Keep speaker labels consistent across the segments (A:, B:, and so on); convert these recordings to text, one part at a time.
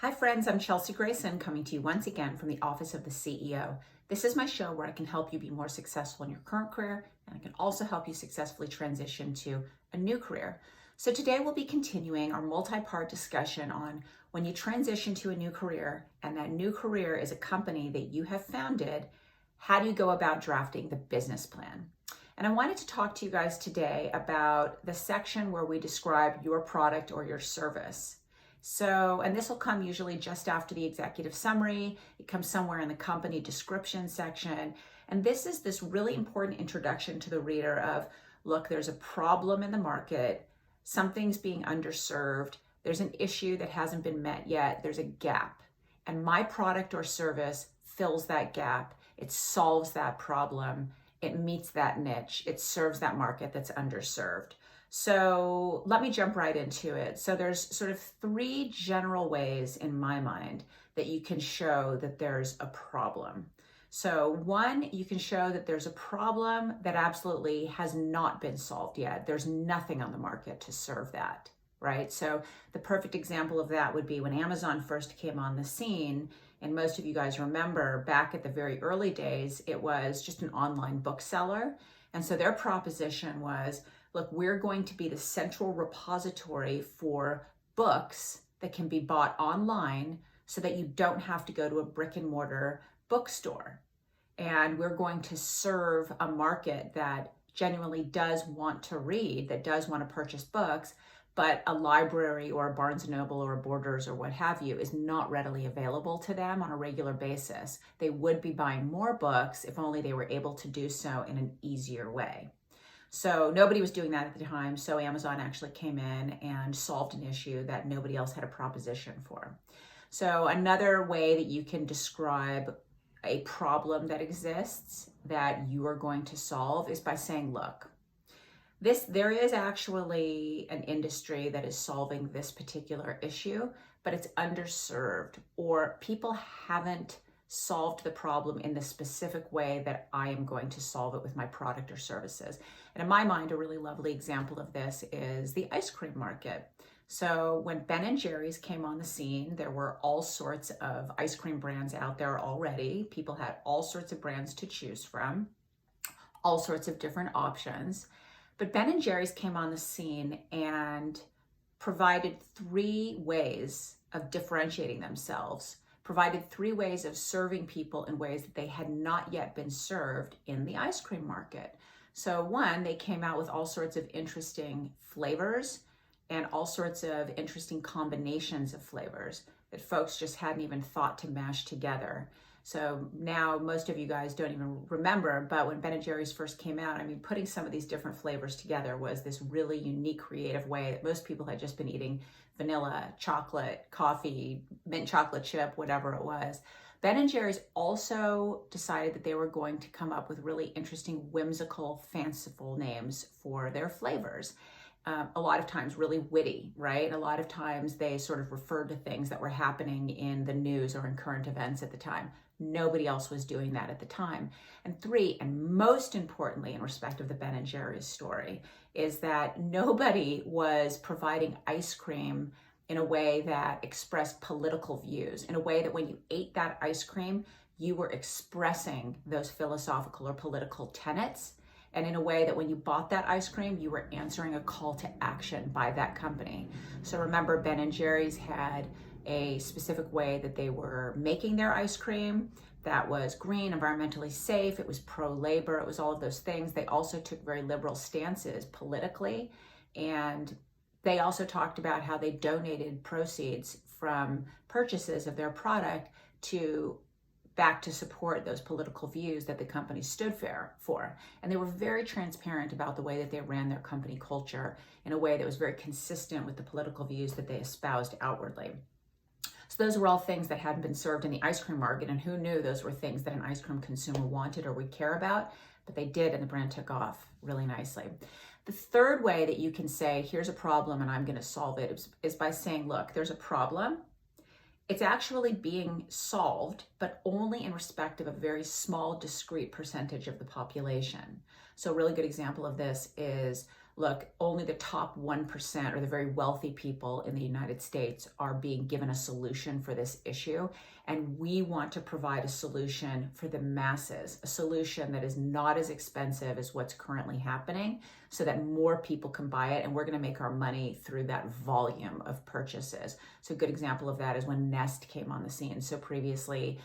A: Hi friends, I'm Chelsea Grayson coming to you once again from the Office of the CEO. This is my show where I can help you be more successful in your current career, and I can also help you successfully transition to a new career. So today we'll be continuing our multi-part discussion on when you transition to a new career, and that new career is a company that you have founded, how do you go about drafting the business plan? And I wanted to talk to you guys today about the section where we describe your product or your service. So, and this will come usually just after the executive summary. It comes somewhere in the company description section. And this is this really important introduction to the reader of, look, there's a problem in the market. Something's being underserved. There's an issue that hasn't been met yet. There's a gap. And my product or service fills that gap. It solves that problem. It meets that niche. It serves that market that's underserved. So let me jump right into it. So there's sort of three general ways in my mind that you can show that there's a problem. So one, you can show that there's a problem that absolutely has not been solved yet. There's nothing on the market to serve that, right? So the perfect example of that would be when Amazon first came on the scene, and most of you guys remember back at the very early days, it was just an online bookseller. And so their proposition was, look, we're going to be the central repository for books that can be bought online so that you don't have to go to a brick and mortar bookstore. And we're going to serve a market that genuinely does want to read, that does want to purchase books, but a library or a Barnes & Noble or a Borders or what have you is not readily available to them on a regular basis. They would be buying more books if only they were able to do so in an easier way. So nobody was doing that at the time, so Amazon actually came in and solved an issue that nobody else had a proposition for. So another way that you can describe a problem that exists that you are going to solve is by saying, look, there is actually an industry that is solving this particular issue, but it's underserved, or people haven't solved the problem in the specific way that I am going to solve it with my product or services. And in my mind, a really lovely example of this is the ice cream market. So when Ben & Jerry's came on the scene, there were all sorts of ice cream brands out there already. People had all sorts of brands to choose from, all sorts of different options. But Ben & Jerry's came on the scene and provided three ways of differentiating themselves, provided three ways of serving people in ways that they had not yet been served in the ice cream market. So one, they came out with all sorts of interesting flavors and all sorts of interesting combinations of flavors that folks just hadn't even thought to mash together. So now most of you guys don't even remember, but when Ben & Jerry's first came out, I mean, putting some of these different flavors together was this really unique, creative way that most people had just been eating vanilla, chocolate, coffee, mint chocolate chip, whatever it was. Ben & Jerry's also decided that they were going to come up with really interesting, whimsical, fanciful names for their flavors. A lot of times really witty, right? A lot of times they sort of referred to things that were happening in the news or in current events at the time. Nobody else was doing that at the time. And three, and most importantly in respect of the Ben & Jerry's story, is that nobody was providing ice cream in a way that expressed political views, in a way that when you ate that ice cream, you were expressing those philosophical or political tenets, and in a way that when you bought that ice cream, you were answering a call to action by that company. So remember, Ben & Jerry's had a specific way that they were making their ice cream that was green, environmentally safe, it was pro-labor, it was all of those things. They also took very liberal stances politically, and they also talked about how they donated proceeds from purchases of their product back to support those political views that the company stood for. And they were very transparent about the way that they ran their company culture in a way that was very consistent with the political views that they espoused outwardly. So those were all things that hadn't been served in the ice cream market, and who knew those were things that an ice cream consumer wanted or would care about, but they did, and the brand took off really nicely. The third way that you can say, here's a problem and I'm going to solve it, is by saying, look, there's a problem. It's actually being solved, but only in respect of a very small, discrete percentage of the population. So a really good example of this is, look, only the top 1% or the very wealthy people in the United States are being given a solution for this issue. And we want to provide a solution for the masses, a solution that is not as expensive as what's currently happening so that more people can buy it. And we're going to make our money through that volume of purchases. So a good example of that is when Nest came on the scene. So previously,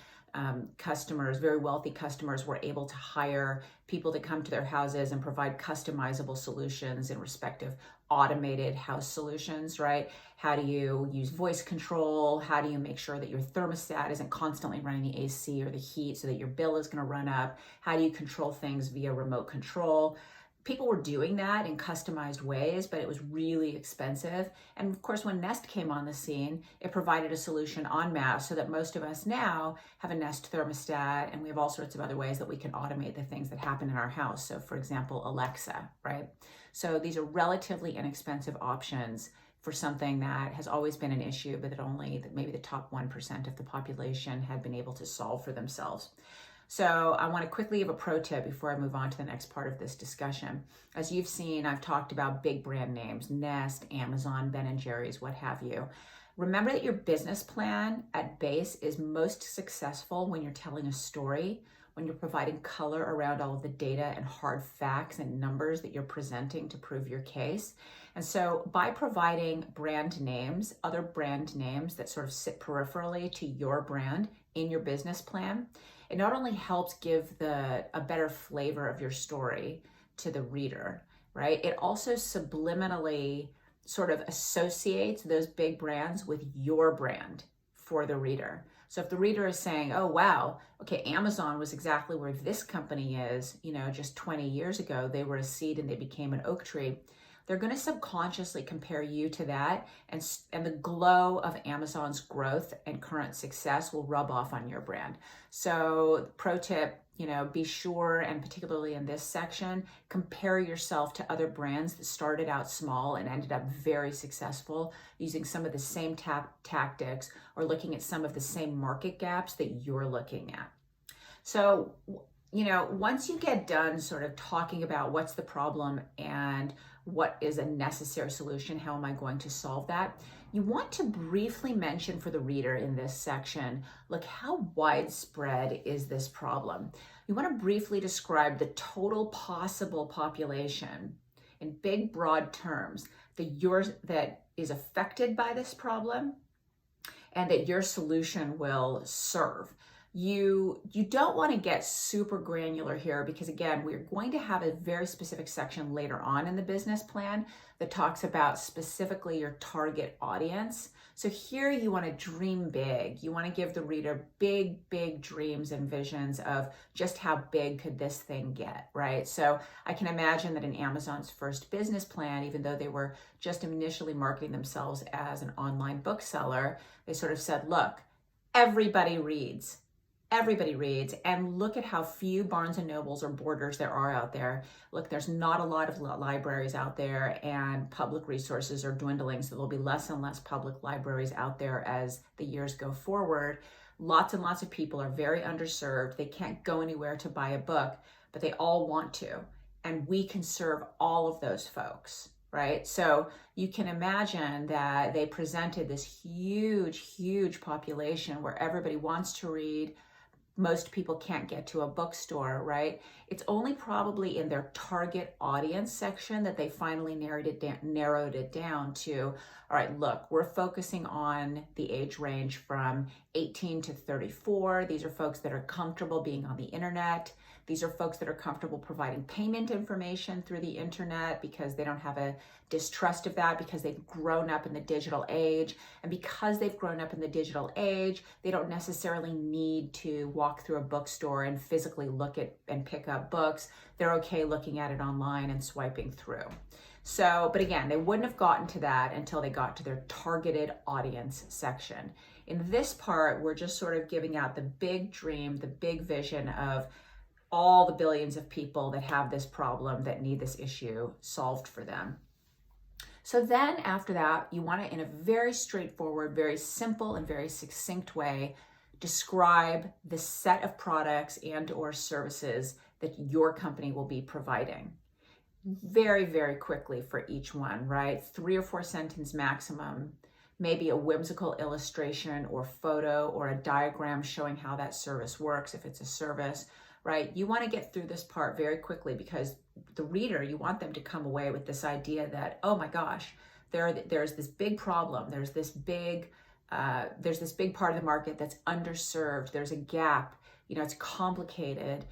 A: customers, very wealthy customers, were able to hire people to come to their houses and provide customizable solutions in respective automated house solutions, right? How do you use voice control? How do you make sure that your thermostat isn't constantly running the AC or the heat so that your bill is going to run up? How do you control things via remote control? People were doing that in customized ways, but it was really expensive. And of course, when Nest came on the scene, it provided a solution en masse so that most of us now have a Nest thermostat, and we have all sorts of other ways that we can automate the things that happen in our house. So for example, Alexa, right? So these are relatively inexpensive options for something that has always been an issue, but that maybe the top 1% of the population had been able to solve for themselves. So I want to quickly give a pro tip before I move on to the next part of this discussion. As you've seen, I've talked about big brand names, Nest, Amazon, Ben & Jerry's, what have you. Remember that your business plan at base is most successful when you're telling a story, when you're providing color around all of the data and hard facts and numbers that you're presenting to prove your case. And so by providing brand names, other brand names that sort of sit peripherally to your brand in your business plan, it not only helps give a better flavor of your story to the reader, right? It also subliminally sort of associates those big brands with your brand for the reader. So if the reader is saying, oh, wow, okay, Amazon was exactly where this company is, just 20 years ago, they were a seed and they became an oak tree. They're going to subconsciously compare you to that, and the glow of Amazon's growth and current success will rub off on your brand. So pro tip, be sure, and particularly in this section, compare yourself to other brands that started out small and ended up very successful using some of the same tactics or looking at some of the same market gaps that you're looking at. So, once you get done sort of talking about what's the problem and what is a necessary solution, how am I going to solve that, you want to briefly mention for the reader in this section, look, how widespread is this problem? You want to briefly describe the total possible population in big, broad terms that is affected by this problem and that your solution will serve. You don't want to get super granular here because, again, we're going to have a very specific section later on in the business plan that talks about specifically your target audience. So here you want to dream big. You want to give the reader big, big dreams and visions of just how big could this thing get, right? So I can imagine that in Amazon's first business plan, even though they were just initially marketing themselves as an online bookseller, they sort of said, look, everybody reads. Everybody reads, and look at how few Barnes and Nobles or Borders there are out there. Look, there's not a lot of libraries out there, and public resources are dwindling, so there'll be less and less public libraries out there as the years go forward. Lots and lots of people are very underserved. They can't go anywhere to buy a book, but they all want to, and we can serve all of those folks, right? So you can imagine that they presented this huge, huge population where everybody wants to read. Most people can't get to a bookstore, right? It's only probably in their target audience section that they finally narrowed it down to, all right, look, we're focusing on the age range from 18 to 34. These are folks that are comfortable being on the internet. These are folks that are comfortable providing payment information through the internet because they don't have a distrust of that because they've grown up in the digital age. And because they've grown up in the digital age, they don't necessarily need to walk through a bookstore and physically look at and pick up books. They're okay looking at it online and swiping through. So, but again, they wouldn't have gotten to that until they got to their targeted audience section. In this part, we're just sort of giving out the big dream, the big vision of all the billions of people that have this problem, that need this issue solved for them. So then after that, you want to, in a very straightforward, very simple and very succinct way, describe the set of products and or services that your company will be providing. very, very quickly for each one, right? 3 or 4 sentence maximum, maybe a whimsical illustration or photo or a diagram showing how that service works if it's a service, right? You want to get through this part very quickly because the reader, you want them to come away with this idea that, oh my gosh, there's this big problem. There's this big part of the market that's underserved. There's a gap, it's complicated,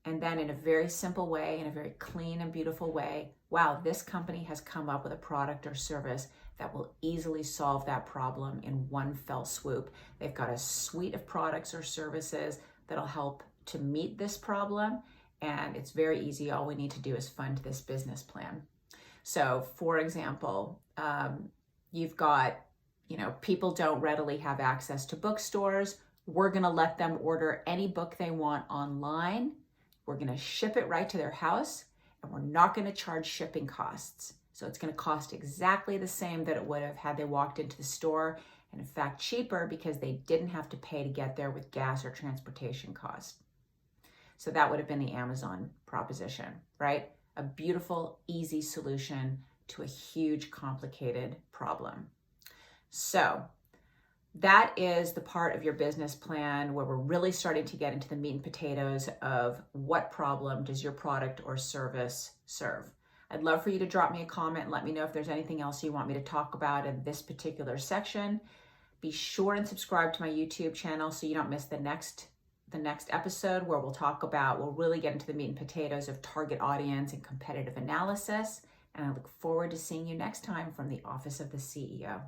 A: and then in a very simple way, in a very clean and beautiful way, wow, this company has come up with a product or service that will easily solve that problem in one fell swoop. They've got a suite of products or services that'll help to meet this problem, and it's very easy. All we need to do is fund this business plan. So, for example, you've got, people don't readily have access to bookstores. We're going to let them order any book they want online. We're going to ship it right to their house, and we're not going to charge shipping costs. So it's going to cost exactly the same that it would have had they walked into the store, and in fact cheaper because they didn't have to pay to get there with gas or transportation costs. So that would have been the Amazon proposition, right? A beautiful, easy solution to a huge, complicated problem. So that is the part of your business plan where we're really starting to get into the meat and potatoes of what problem does your product or service serve. I'd love for you to drop me a comment and let me know if there's anything else you want me to talk about in this particular section. Be sure and subscribe to my YouTube channel so you don't miss the next episode where we'll really get into the meat and potatoes of target audience and competitive analysis. And I look forward to seeing you next time from the Office of the CEO.